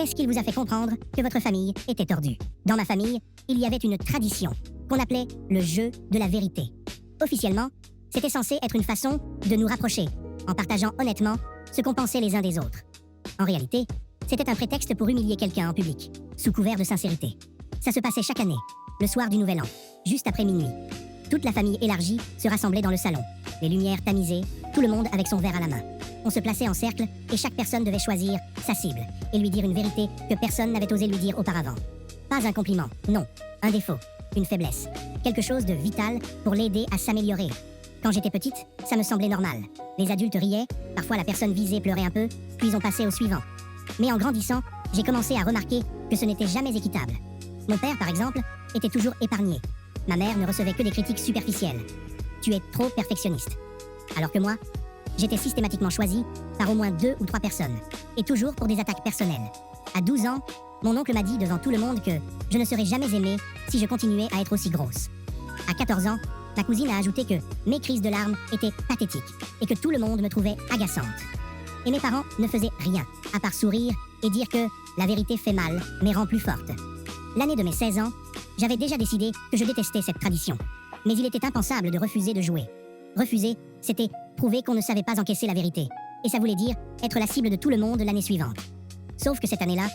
Qu'est-ce qu'il vous a fait comprendre que votre famille était tordue? Dans ma famille, il y avait une tradition qu'on appelait le jeu de la vérité. Officiellement, c'était censé être une façon de nous rapprocher, en partageant honnêtement ce qu'on pensait les uns des autres. En réalité, c'était un prétexte pour humilier quelqu'un en public, sous couvert de sincérité. Ça se passait chaque année, le soir du Nouvel An, juste après minuit. Toute la famille élargie se rassemblait dans le salon, les lumières tamisées, tout le monde avec son verre à la main. On se plaçait en cercle et chaque personne devait choisir sa cible et lui dire une vérité que personne n'avait osé lui dire auparavant. Pas un compliment, non, un défaut, une faiblesse, quelque chose de vital pour l'aider à s'améliorer. Quand j'étais petite, ça me semblait normal. Les adultes riaient, parfois la personne visée pleurait un peu, puis on passait au suivant. Mais en grandissant, j'ai commencé à remarquer que ce n'était jamais équitable. Mon père, par exemple, était toujours épargné. Ma mère ne recevait que des critiques superficielles. Tu es trop perfectionniste. Alors que moi, j'étais systématiquement choisi par au moins 2 ou 3 personnes, et toujours pour des attaques personnelles. À 12 ans, mon oncle m'a dit devant tout le monde que je ne serais jamais aimée si je continuais à être aussi grosse. À 14 ans, ma cousine a ajouté que mes crises de larmes étaient pathétiques et que tout le monde me trouvait agaçante. Et mes parents ne faisaient rien, à part sourire et dire que la vérité fait mal, mais rend plus forte. L'année de mes 16 ans, j'avais déjà décidé que je détestais cette tradition. Mais il était impensable de refuser de jouer. Refuser, c'était prouver qu'on ne savait pas encaisser la vérité. Et ça voulait dire être la cible de tout le monde l'année suivante. Sauf que cette année-là,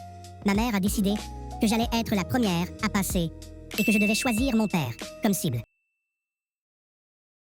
ma mère a décidé que j'allais être la première à passer et que je devais choisir mon père comme cible.